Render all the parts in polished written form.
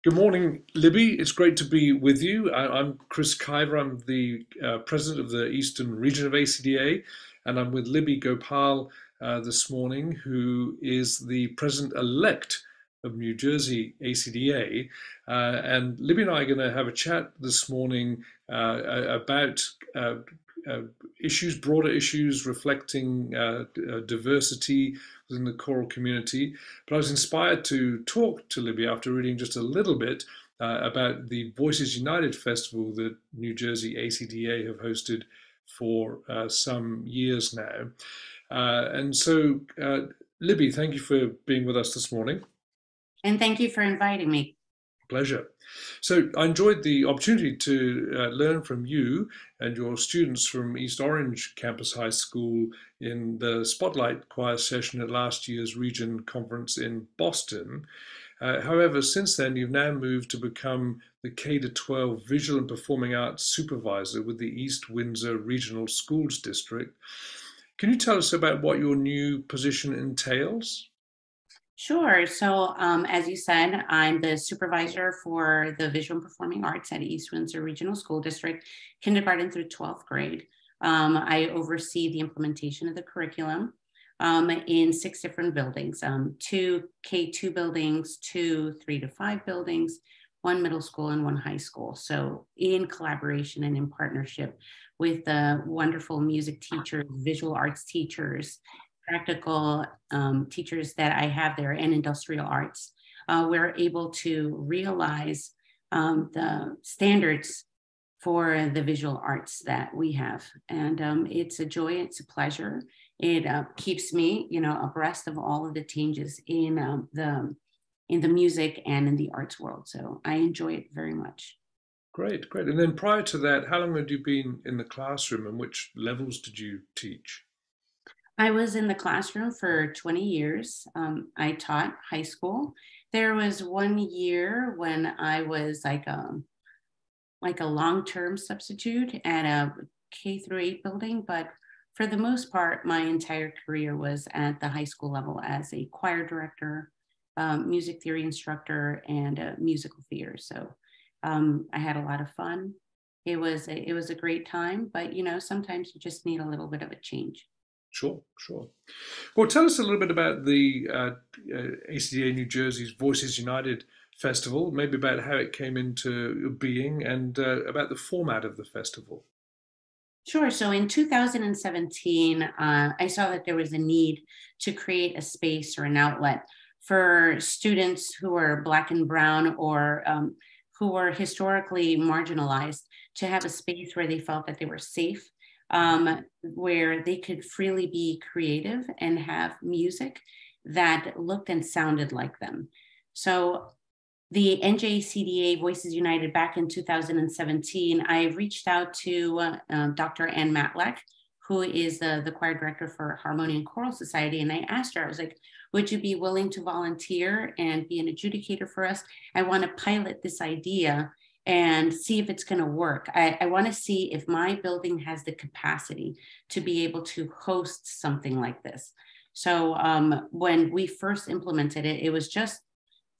Good morning, Libby. It's great to be with you. I'm Chris Kiver. I'm the president of the Eastern region of ACDA, and I'm with Libby Gopal this morning, who is the president-elect of New Jersey ACDA. And Libby and I are going to have a chat this morning about uh, uh, broader issues reflecting diversity within the choral community. But I was inspired to talk to Libby after reading just a little bit about the Voices United festival that New Jersey ACDA have hosted for some years now. Libby, thank you for being with us this morning. And thank you for inviting me. Pleasure. So I enjoyed the opportunity to learn from you and your students from East Orange Campus High School in the Spotlight Choir session at last year's Region Conference in Boston. However, since then, you've now moved to become the K-12 Visual and Performing Arts Supervisor with the East Windsor Regional Schools District. Can you tell us about what your new position entails? Sure. So, as you said, I'm the supervisor for the Visual and Performing Arts at East Windsor Regional School District, kindergarten through 12th grade. I oversee the implementation of the curriculum in 6 different buildings, 2 K2 buildings, 2 3 to 5 buildings, 1 middle school and 1 high school. So in collaboration and in partnership with the wonderful music teachers, visual arts teachers, practical teachers that I have there, and industrial arts, we're able to realize the standards for the visual arts that we have. And it's a joy, it's a pleasure. It keeps me, abreast of all of the changes in the music and in the arts world. So I enjoy it very much. Great, great. And then prior to that, how long had you been in the classroom and which levels did you teach? I was in the classroom for 20 years. I taught high school. There was 1 year when I was like a long-term substitute at a K through 8 building, but for the most part, my entire career was at the high school level as a choir director, music theory instructor, and musical theater. So I had a lot of fun. It was a great time, but sometimes you just need a little bit of a change. Sure, sure. Well, tell us a little bit about the ACDA New Jersey's Voices United Festival, maybe about how it came into being and about the format of the festival. Sure. So in 2017, I saw that there was a need to create a space or an outlet for students who are Black and Brown or who were historically marginalized to have a space where they felt that they were safe, where they could freely be creative and have music that looked and sounded like them. So the NJCDA Voices United back in 2017, I reached out to Dr. Ann Matlack, who is the choir director for Harmony and Choral Society. And I asked her, I was like, would you be willing to volunteer and be an adjudicator for us? I want to pilot this idea and see if it's going to work. I want to see if my building has the capacity to be able to host something like this. So when we first implemented it, it was just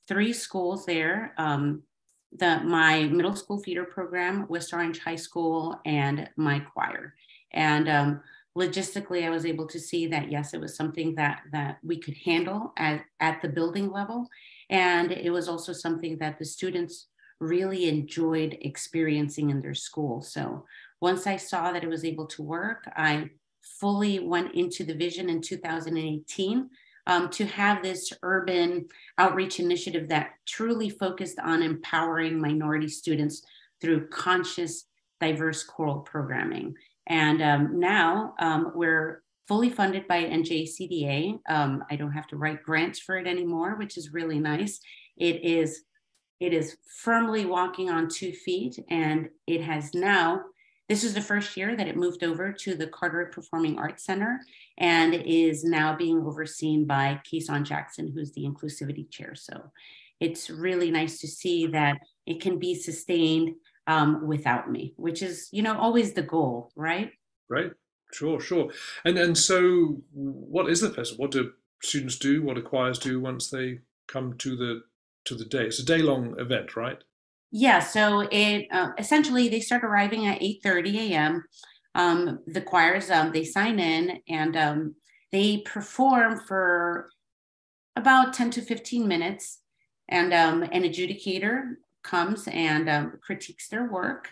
3 schools there. My middle school feeder program, West Orange High School, and my choir. And logistically, I was able to see that, yes, it was something that we could handle at the building level. And it was also something that the students really enjoyed experiencing in their school. So once I saw that it was able to work, I fully went into the vision in 2018 to have this urban outreach initiative that truly focused on empowering minority students through conscious, diverse choral programming. And now we're fully funded by NJCDA. I don't have to write grants for it anymore, which is really nice. It is firmly walking on 2 feet, and it has now, this is the first year that it moved over to the Carteret Performing Arts Center and is now being overseen by Keyson Jackson, who's the inclusivity chair. So it's really nice to see that it can be sustained without me, which is, always the goal, right? Right. Sure, sure. And so what is the festival? What do students do? What do choirs do once they come to to the day? It's a day-long event, right? Yeah, so it essentially they start arriving at 8:30 a.m. The choirs they sign in and they perform for about 10 to 15 minutes, and an adjudicator comes and critiques their work.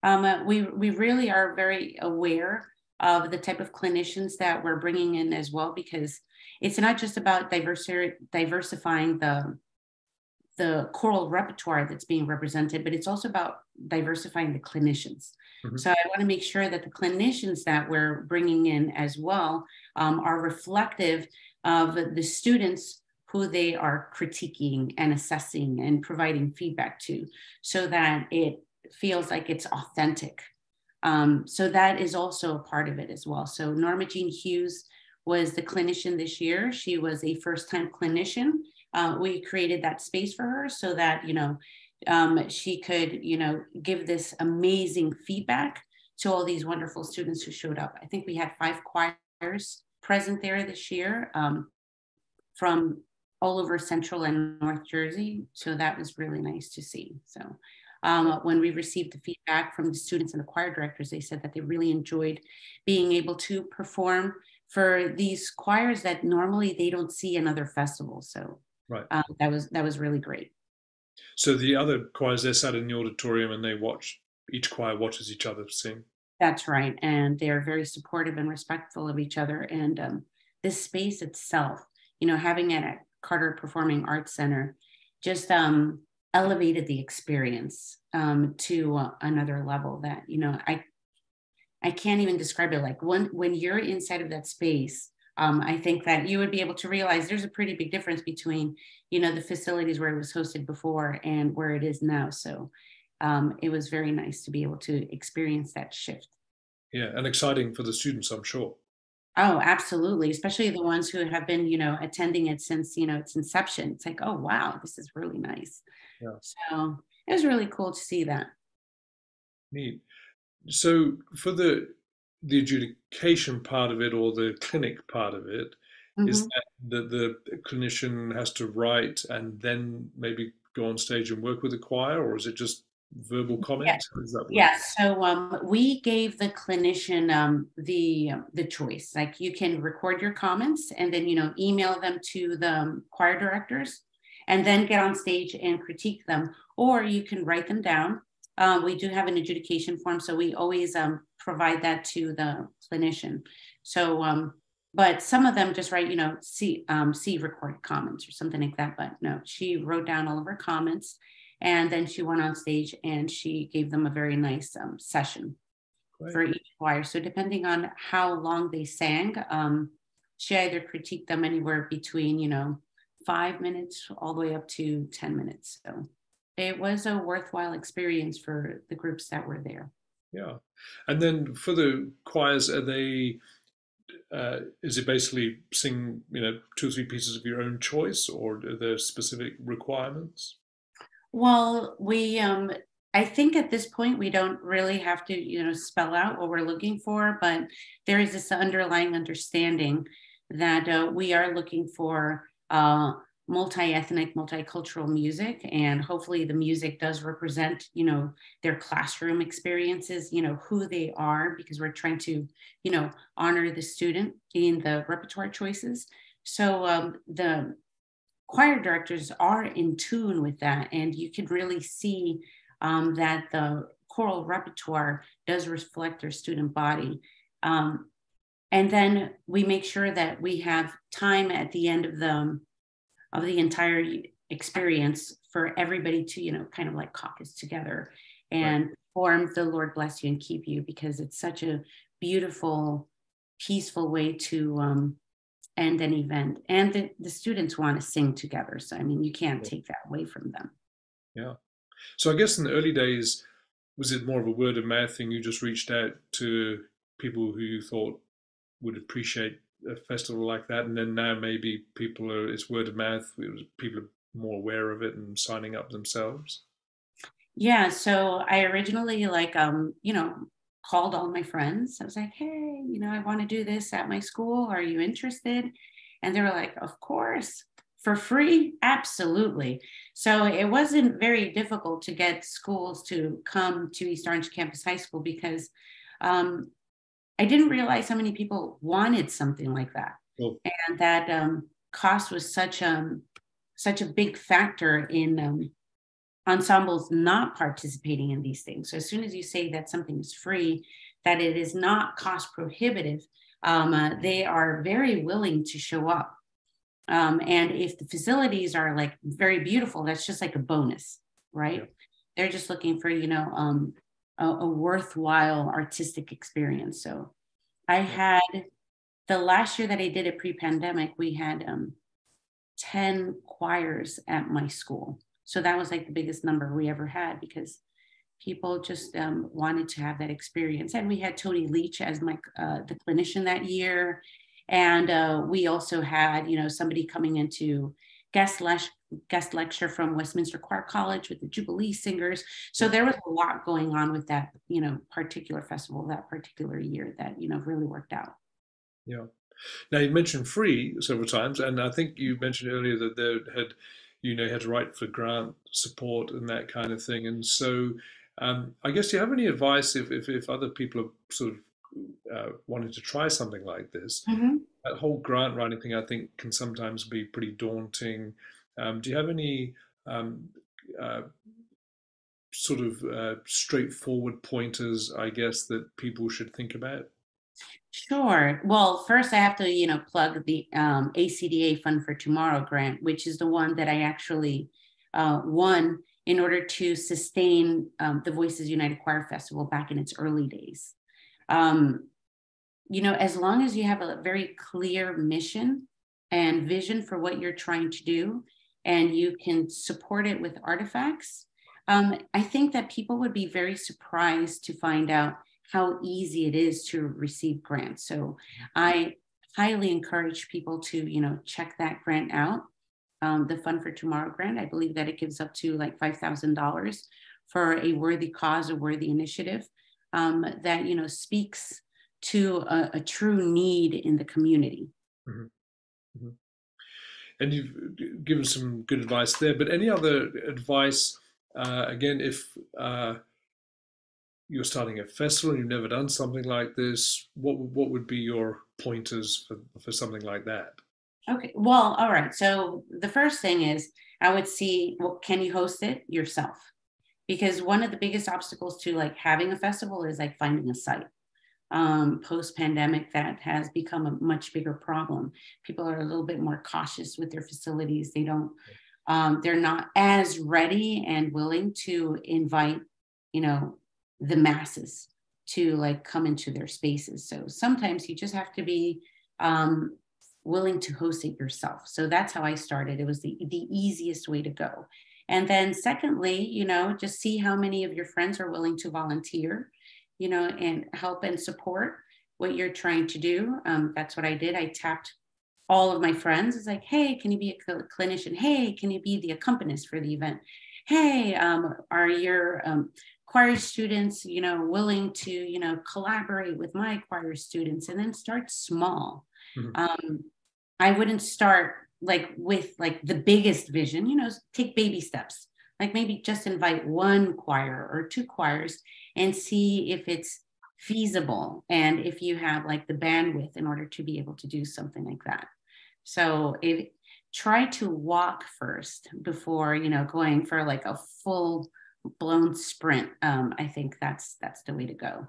We really are very aware of the type of clinicians that we're bringing in as well, because it's not just about diversifying the choral repertoire that's being represented, but it's also about diversifying the clinicians. Mm-hmm. So I want to make sure that the clinicians that we're bringing in as well are reflective of the students who they are critiquing and assessing and providing feedback to, so that it feels like it's authentic. So that is also a part of it as well. So Norma Jean Hughes was the clinician this year. She was a first-time clinician. We created that space for her so that, she could, give this amazing feedback to all these wonderful students who showed up. I think we had 5 choirs present there this year from all over Central and North Jersey. So that was really nice to see. So when we received the feedback from the students and the choir directors, they said that they really enjoyed being able to perform for these choirs that normally they don't see in other festivals. So right. That was really great. So the other choirs, they're sat in the auditorium and each choir watches each other sing. That's right. And they're very supportive and respectful of each other. And this space itself, having it at Carter Performing Arts Center just elevated the experience to another level that, I can't even describe it. Like when you're inside of that space, I think that you would be able to realize there's a pretty big difference between, the facilities where it was hosted before and where it is now. So it was very nice to be able to experience that shift. Yeah, and exciting for the students, I'm sure. Oh, absolutely. Especially the ones who have been, attending it since, its inception. It's like, oh, wow, this is really nice. Yeah. So it was really cool to see that. Neat. So for the adjudication part of it or the clinic part of it, is Mm-hmm. that the clinician has to write and then maybe go on stage and work with the choir, or is it just verbal Yeah. comments? How does that work? Yeah. So we gave the clinician the choice. Like you can record your comments and then email them to the choir directors, and then get on stage and critique them, or you can write them down. We do have an adjudication form, so we always provide that to the clinician. So, but some of them just write, see recorded comments or something like that. But no, she wrote down all of her comments, and then she went on stage and she gave them a very nice session. Great. For each choir. So depending on how long they sang, she either critiqued them anywhere between, 5 minutes all the way up to 10 minutes. So it was a worthwhile experience for the groups that were there. Yeah. And then for the choirs, are they, is it basically sing, 2 or 3 pieces of your own choice, or are there specific requirements? Well, I think at this point we don't really have to, spell out what we're looking for, but there is this underlying understanding that we are looking for multi-ethnic, multicultural music, and hopefully the music does represent, their classroom experiences, who they are, because we're trying to, honor the student in the repertoire choices. So the choir directors are in tune with that, and you can really see that the choral repertoire does reflect their student body. And then we make sure that we have time at the end of the entire experience for everybody to, kind of like caucus together and right. Form the Lord Bless You and Keep You, because it's such a beautiful, peaceful way to end an event. And the students want to sing together. So, I mean, you can't take that away from them. Yeah. So I guess in the early days, was it more of a word of mouth thing? You just reached out to people who you thought would appreciate a festival like that, and then now maybe it's word of mouth. People are more aware of it and signing up themselves. Yeah. So I originally called all my friends. I was like, hey, I want to do this at my school. Are you interested? And they were like, of course. For free? Absolutely. So it wasn't very difficult to get schools to come to East Orange Campus High School because um, I didn't realize how many people wanted something like that, Cool. and that cost was such a big factor in ensembles not participating in these things. So as soon as you say that something is free, that it is not cost prohibitive, they are very willing to show up. And if the facilities are like very beautiful, that's just like a bonus, right? Yeah. They're just looking for, a worthwhile artistic experience. So I had the last year that I did it pre-pandemic, we had 10 choirs at my school. So that was like the biggest number we ever had because people just wanted to have that experience. And we had Tony Leach as the clinician that year. And we also had, somebody coming into guest lecture from Westminster Choir College with the Jubilee Singers. So there was a lot going on with that, particular festival, that particular year that, really worked out. Yeah. Now you mentioned free several times, and I think you mentioned earlier that had to write for grant support and that kind of thing. And so, I guess, do you have any advice if other people are sort of wanting to try something like this? Mm-hmm. That whole grant writing thing, I think, can sometimes be pretty daunting. Do you have any uh, sort of straightforward pointers, I guess, that people should think about? Sure. Well, first I have to, plug the ACDA Fund for Tomorrow grant, which is the one that I actually won in order to sustain the Voices United Choir Festival back in its early days. As long as you have a very clear mission and vision for what you're trying to do, and you can support it with artifacts, I think that people would be very surprised to find out how easy it is to receive grants. So I highly encourage people to, check that grant out. The Fund for Tomorrow grant, I believe that it gives up to like $5,000 for a worthy cause, a worthy initiative that, speaks to a true need in the community. Mm-hmm. Mm-hmm. And you've given some good advice there, but any other advice, again, if you're starting a festival and you've never done something like this, what would be your pointers for something like that? Okay, well, all right. So the first thing is I would see, well, can you host it yourself? Because one of the biggest obstacles to like having a festival is like finding a site. Post-pandemic, that has become a much bigger problem. People are a little bit more cautious with their facilities. They're not as ready and willing to invite, the masses to like come into their spaces. So sometimes you just have to be willing to host it yourself. So that's how I started. It was the easiest way to go. And then secondly, just see how many of your friends are willing to volunteer, and help and support what you're trying to do. That's what I did. I tapped all of my friends. It's like, hey, can you be a clinician? Hey, can you be the accompanist for the event? Hey, are your choir students, willing to, collaborate with my choir students? And then start small. Mm-hmm. I wouldn't start like with like the biggest vision, take baby steps. Like maybe just invite one choir or two choirs and see if it's feasible and if you have like the bandwidth in order to be able to do something like that. So try to walk first before, going for like a full blown sprint. I think that's the way to go.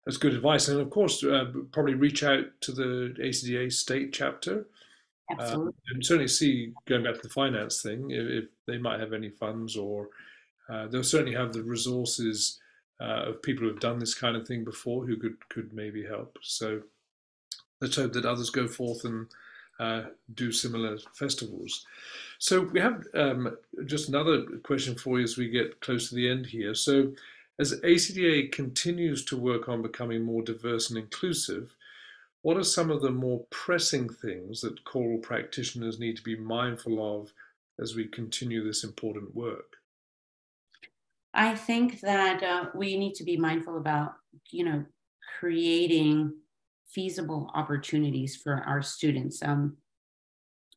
That's good advice. And of course, probably reach out to the ACDA state chapter. Absolutely. And certainly see, going back to the finance thing, if they might have any funds, or they'll certainly have the resources of people who have done this kind of thing before who could maybe help. So let's hope that others go forth and do similar festivals. So we have just another question for you as we get close to the end here. So as ACDA continues to work on becoming more diverse and inclusive, what are some of the more pressing things that choral practitioners need to be mindful of as we continue this important work? I think that we need to be mindful about, creating feasible opportunities for our students.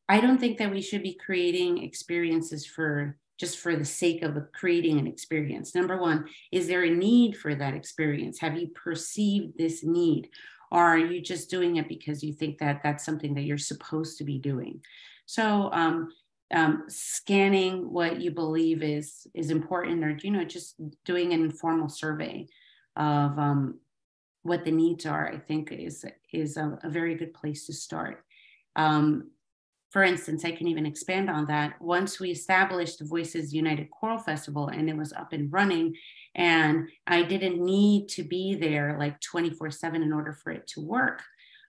I don't think that we should be creating experiences for just for the sake of creating an experience. Number one, is there a need for that experience? Have you perceived this need? Or are you just doing it because you think that that's something that you're supposed to be doing? So scanning what you believe is important, or just doing an informal survey of what the needs are, I think is a very good place to start. For instance, I can even expand on that. Once we established the Voices United Choral Festival and it was up and running, and I didn't need to be there like 24/7 in order for it to work,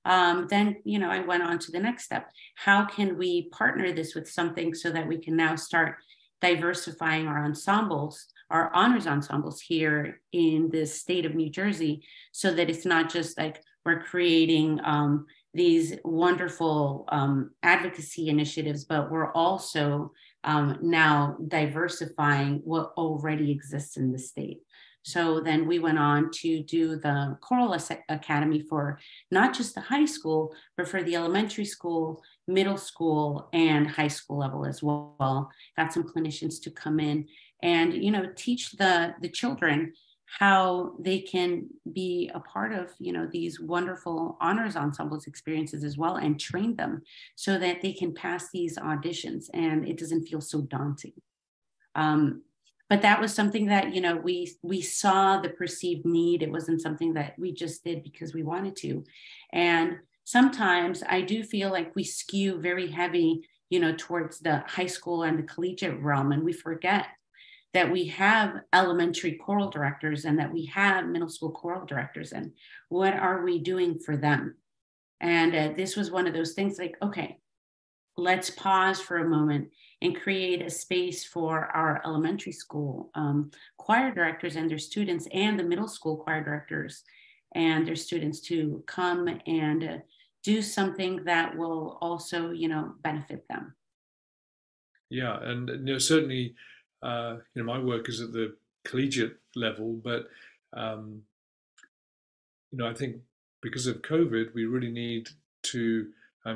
then I went on to the next step. How can we partner this with something so that we can now start diversifying our ensembles, our honors ensembles here in the state of New Jersey, so that it's not just like we're creating these wonderful advocacy initiatives, but we're also now diversifying what already exists in the state. So then we went on to do the Choral Academy for not just the high school, but for the elementary school, middle school, and high school level as well. Got some clinicians to come in and teach the children how they can be a part of these wonderful honors ensembles experiences as well, and train them so that they can pass these auditions and it doesn't feel so daunting. But that was something that we saw the perceived need. It wasn't something that we just did because we wanted to. And sometimes I do feel like we skew very heavy towards the high school and the collegiate realm, and we forget that we have elementary choral directors and that we have middle school choral directors, and what are we doing for them? And this was one of those things like, okay, let's pause for a moment and create a space for our elementary school choir directors and their students, and the middle school choir directors and their students to come and do something that will also, benefit them. Yeah, and certainly, my work is at the collegiate level, but um, I think because of COVID, we really need to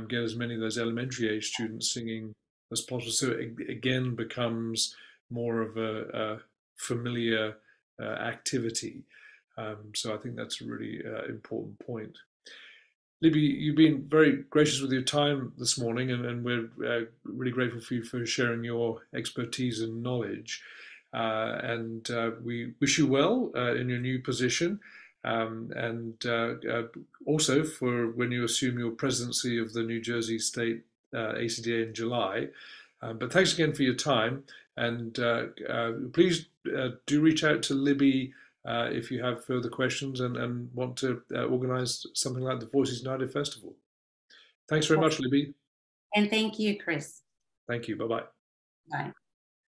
get as many of those elementary age students singing as possible. So it again becomes more of a familiar activity. So I think that's a really important point. Libby, you've been very gracious with your time this morning, and we're really grateful for you for sharing your expertise and knowledge. And we wish you well in your new position, and also for when you assume your presidency of the New Jersey State ACDA in July. But thanks again for your time, and please do reach out to Libby if you have further questions and want to organize something like the Voices United Festival. Thanks very much, Libby. And thank you, Chris. Thank you. Bye bye. Bye.